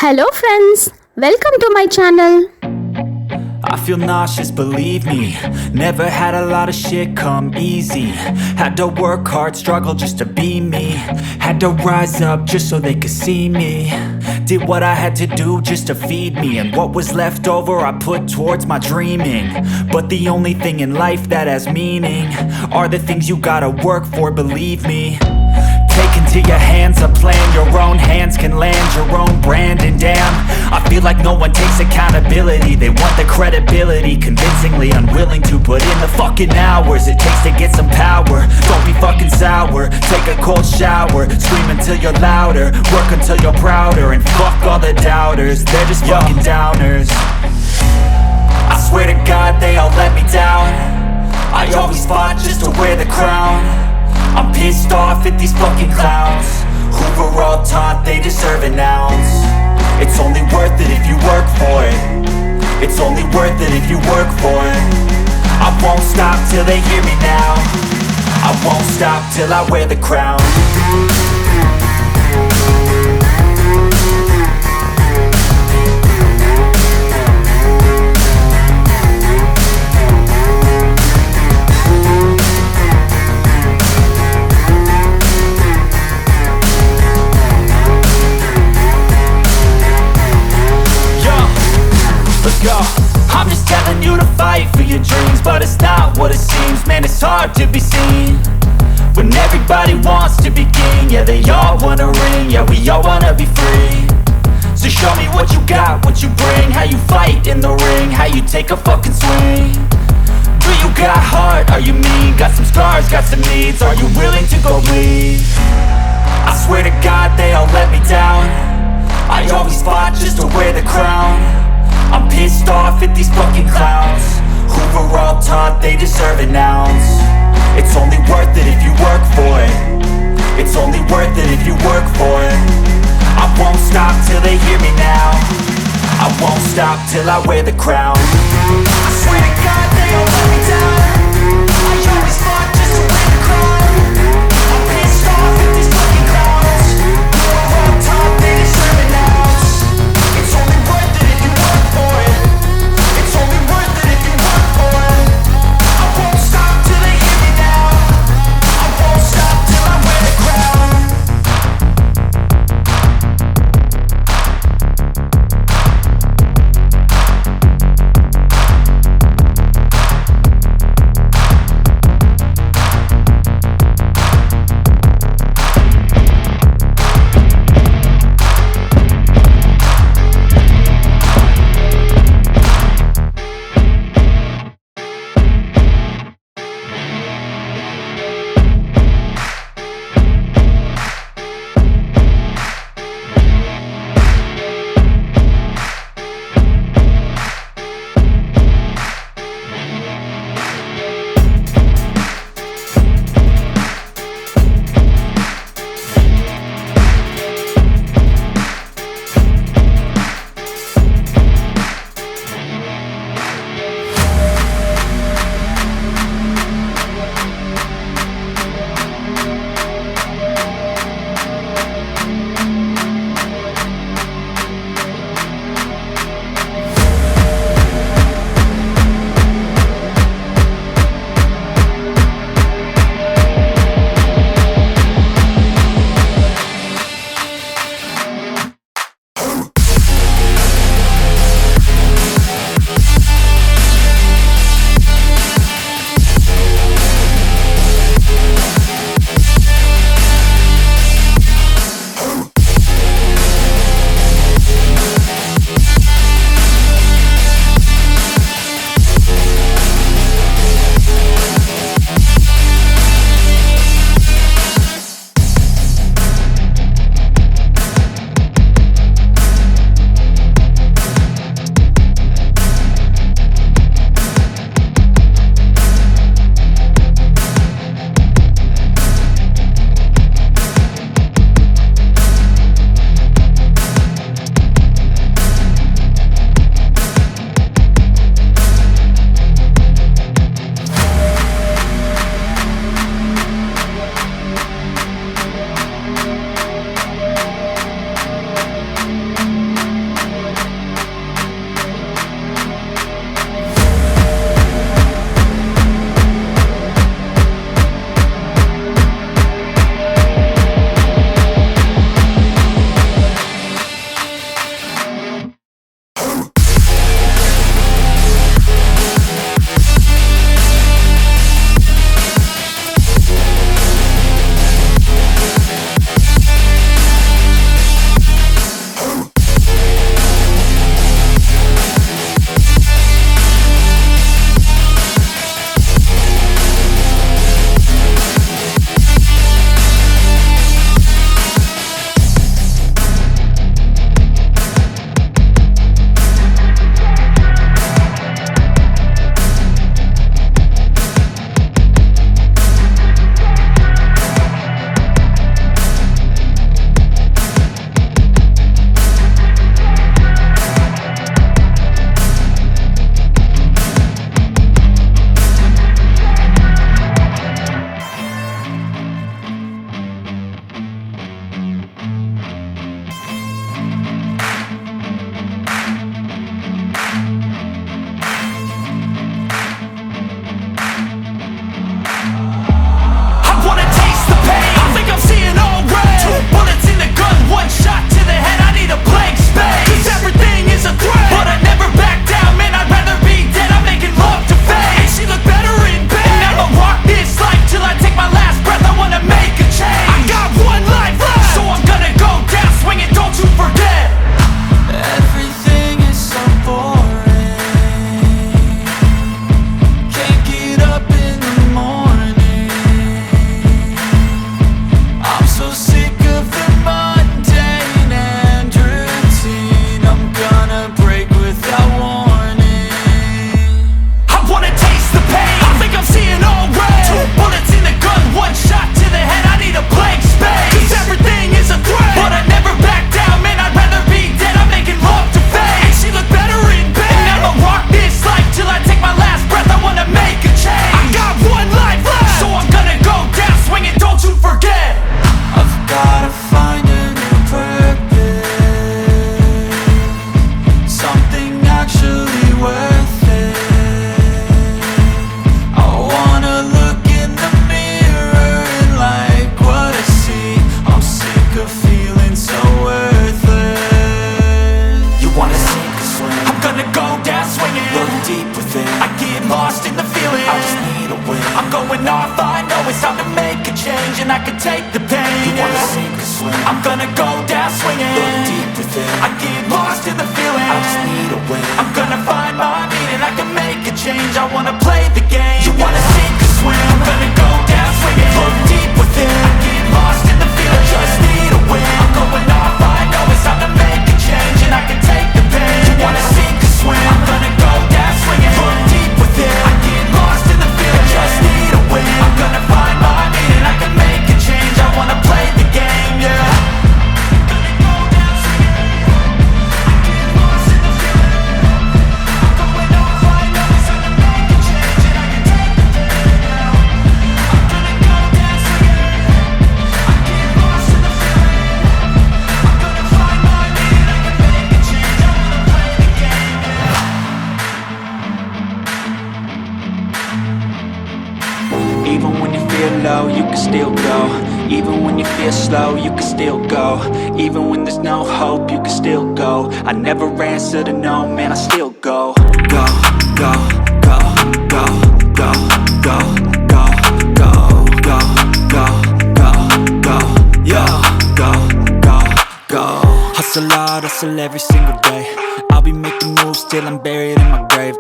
Hello friends, welcome to my channel. I feel nauseous, believe me. Never had a lot of shit come easy. Had to work hard, struggle just to be me. Had to rise up just so they could see me. Did what I had to do just to feed me. And what was left over I put towards my dreaming. But the only thing in life that has meaning are the things you gotta work for, believe me. Take into your hands a plan. Your own hands can land your own brand. And damn, I feel like no one takes accountability. They want the credibility, convincingly unwilling to put in the fucking hours it takes to get some power. Don't be fucking sour, take a cold shower. Scream until you're louder, work until you're prouder. And fuck all the doubters, they're just fucking downers. I swear to God they all let me down. I always fought just to wear the crown. I'm pissed off at these fucking clowns who were all taught they deserve an ounce. It's only worth it if you work for it. It's only worth it if you work for it. I won't stop till they hear me now. I won't stop till I wear the crown. I'm just telling you to fight for your dreams, but it's not what it seems. Man, it's hard to be seen when everybody wants to be king. Yeah, they all wanna ring, yeah, we all wanna be free. So show me what you got, what you bring, how you fight in the ring, how you take a fucking swing. Do you got heart, are you mean? Got some scars, got some needs, are you willing to go bleed? I swear to God they all let me down. I always fought just to wear the crown. I'm pissed off at these fucking clowns who were all taught they deserve an ounce. It's only worth it if you work for it. It's only worth it if you work for it. I won't stop till they hear me now. I won't stop till I wear the crown. I swear to God they all let me down. I always fought just to wear the crown. I'm pissed off at these fucking clowns who were all taught they deserve an ounce. It's only worth it if you work for it. It's only worth it if you work for it. I won't stop till they hear me now. I won't stop till I wear the crown. I'm gonna go down swinging. Look deep within, I get lost in the feeling. I just need a win. I'm gonna find my meaning, I can make a change. I wanna play the game. You wanna sink or swim? I'm gonna go down swinging. Look deep within, I get lost in the feeling. I just need a win. I'm going off, I know it's time to make a change, and I can take the pain. You wanna sink or swim? I'm gonna go down swinging. Look deep within, I get lost in the feeling. I just need a win. I'm gonna find my meaning, I can make a change. I wanna play the game, yeah. Even when you feel low, you can still go. Even when you feel slow, you can still go. Even when there's no hope, you can still go. I never answer to no, man, I still go. Go, go, go, go, go, go, go, go, go, go, go, go, yo, go, go, go. Hustle hard, hustle every single day. I'll be making moves till I'm buried in my grave.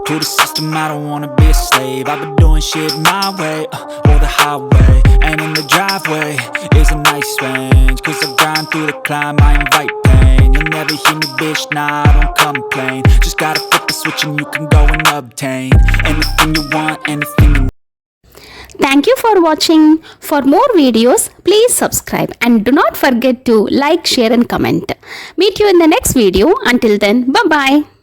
To the system, I don't wanna be a slave. I've been doing shit my way, or the highway. And in the driveway is a nice range, cause I grind through the climb, I invite pain. You'll never hear me, bitch, nah, I don't complain. Just gotta flip the switch and you can go and obtain anything you want, anything you need. Thank you for watching. For more videos, please subscribe and do not forget to like, share and comment. Meet you in the next video. Until then, bye-bye.